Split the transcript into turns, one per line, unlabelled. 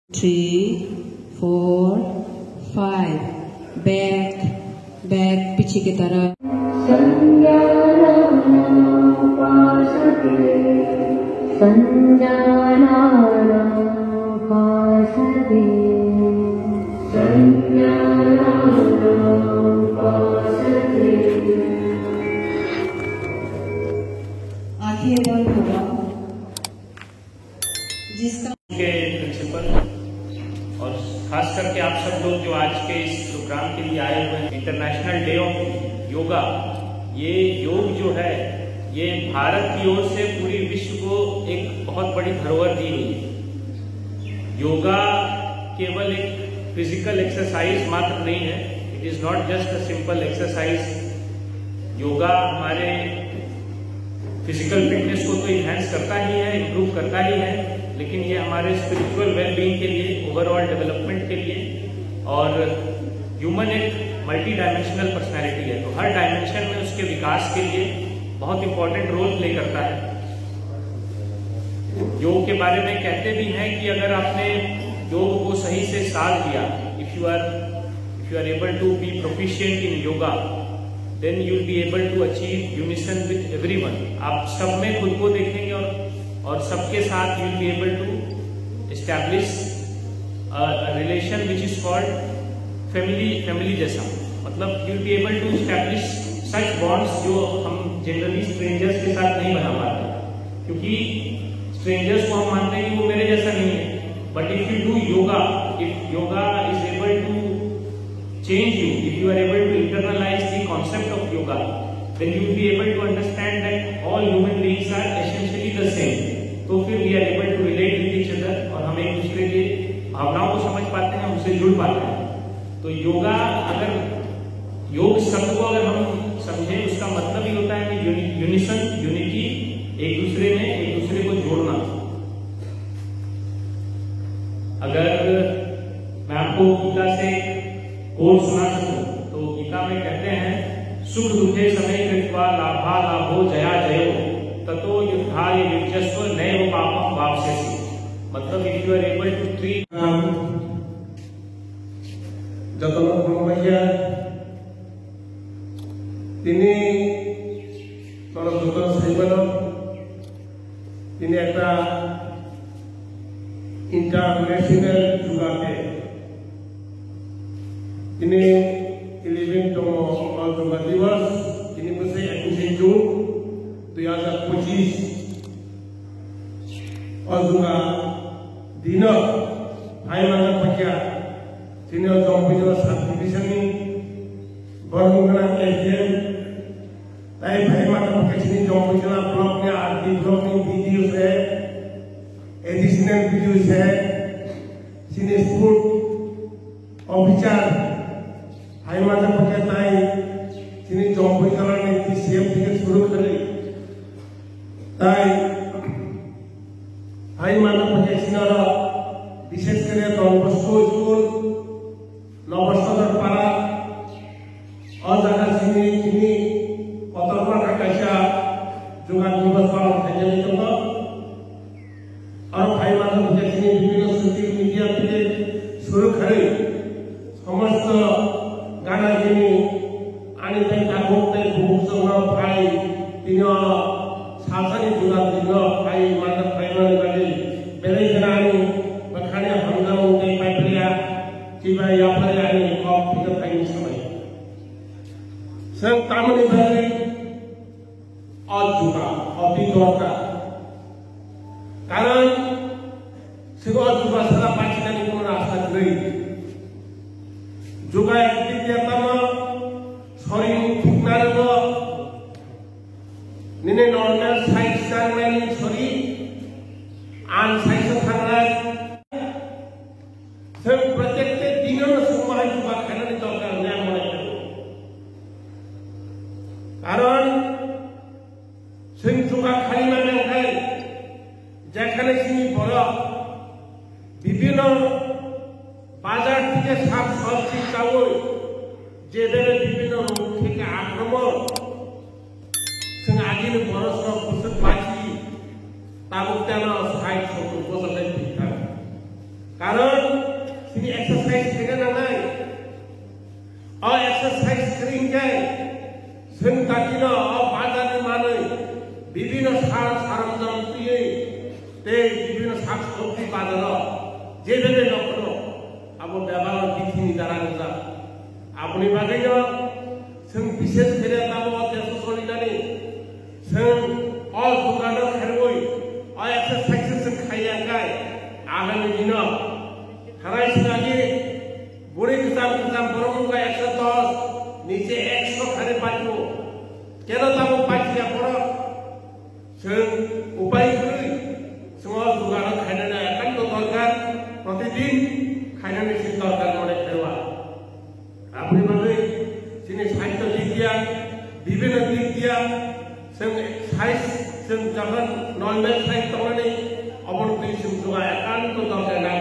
3, 4, 5. Back पीछे की तरफ। आंखें बंद होगा। जिसका
प्रिंसिपल और खास करके आप सब लोग जो आज के इस प्रोग्राम के लिए आए हुए हैं, इंटरनेशनल डे ऑफ योगा। ये योग जो है ये भारत की ओर से पूरी विश्व को एक बहुत बड़ी धरोहर दी हुई है। योगा केवल एक फिजिकल एक्सरसाइज मात्र नहीं है। It is not just a simple exercise. Yoga हमारे फिजिकल फिटनेस को तो इनहेंस करता ही है, इम्प्रूव करता ही है, लेकिन ये हमारे स्पिरिचुअल वेलबींग के लिए, ओवरऑल डेवलपमेंट के लिए, और ह्यूमन एक मल्टी डायमेंशनल पर्सनैलिटी है, तो हर डायमेंशन में उसके विकास के लिए बहुत इंपॉर्टेंट रोल प्ले करता है। योग के बारे में कहते भी हैं कि अगर आपने योग को सही से साध लिया, if you are able to be proficient in yoga, then you will be able to achieve unison with everyone. आप सब में खुद को देखेंगे और सबके साथ you will be able to establish relation which is called family जैसा। मतलब you will be able to establish such bonds जो हम जनरली स्ट्रेंजर्स के साथ नहीं बना पाते, क्योंकि स्ट्रेंजर्स को हम मानते हैं कि वो मेरे जैसा नहीं है। But if you do yoga, if yoga is able to change you, if you are able to internalize the concept of yoga, then you will be able to understand that all human beings are essentially the same. तो फिर we are able to relate with each other और हम एक दूसरे के भावनाओं को समझ पाते हैं, उससे जुड़ पाते हैं। तो योगा, अगर योग शब्द को अगर हम समझें, उसका मतलब ही होता है कि यूनिसन, यूनिटी, एक दूसरे में एक दूसरे को जोड़ना। अगर मैं आपको गीता से और सुना सकूं तो गीता में कहते हैं, सुख दुखे समय कृत्वा लाभा लाभो जया जयो ततो युद्धाय युज्यस्व नैव पापम वाप्स्यसि। मतलब if you are able to treat
Jagannath ब्रह्मैया তিনি তার যতন সাইবেন তিনি একটা ইন্টারন্যাশনাল যোগাতে ini 11তম যোগা দিবস, ini বসে 21 জুন 2025 যোগা দিন ভাইমানা পাকিয়া তিনি জম্পিজর সাত ডিভিশনি বরগুনা এসডিএম তাই ভাইমানা পাকিয়া তিনি जम्पिजर ब्लॉक में आरती ब्लॉक में वीडियोस है, एडिशनल वीडियोस है, सीने स्पोर्ट ऑफिसर हाई माता पकड़ताई তিনি জম্পি করার নীতি সিএম থেকে শুরু করে তাই হাই মাতা পকড়ছিনার বিশেষ করে ডনবস্কো স্কুল নবসদর পাড়া অজানা চিনি কতরপা কাইসা যোগা দিবস পালন থেকে যেত আর হাই মাতা পকড়ছিনি বিভিন্ন সোশ্যাল মিডিয়া থেকে শুরু করে সমস্ত गाना जिनी आनी तक ताकते भूषण भाई तीन शासनी जुड़ा तीन भाई माता फाइनल वाली बेले जनानी बखाने हमला उनके पैप्रिया कि भाई या पर आनी कॉप फिर फाइन समय संग तामनी भाई और जुड़ा अभी दौड़ता कारण सिर्फ जुड़ा सदा पाँच का निकलना रास्ता नहीं যোগা একদিক শরীর ঠিক না রব নিনে নর্মাল সাইজ চারমানি শরীর আন সাইজ থাকলাই সেই প্রত্যেকটা দিনের সময় যোগা খেলার দরকার নেই মনে করি, কারণ সেই যোগা খালি মানে ওখানে যেখানে তিনি বড় বিভিন্ন বাজার থেকে শাক সবজি চাউল যে দেবে বিভিন্ন রোগ থেকে আক্রমণ আজির বড় সব পোষক পাখি তাবুক তেন সাইড সব বসলে ঠিক থাকে Karon sini exercise dengan nangai. Exercise kering jai. Sen takina badan manai. Bibino saranjam tuye. Te bibino sabji badana. Jebebe nokono. Abo ব্যবহার বিধিনি দ্বারা না আপনি বাদেও जों বিশেষ করে তাবো দেশ সলিনানি जों অল দুগানো খেরবই एक्सरसाइज जों खायाखाय आगामी दिनाव थानाय सिगांनि बुरै गोजाम बरमुगा 110 निचे 100 खारे पाइयो केन ताबो पाइया पर जों उपाय गैयै जों दुगानो खायनानै एकान्त दरकार प्रतिदिन खायनानै दरकार मने खेरवा আপনি মানে যিনি সাহিত্য দিক দিয়া বিভিন্ন দিক দিয়া जों साइज जों যখন नॉर्मल साइज तंगनानै अबरति जों एकान्त दरकार ना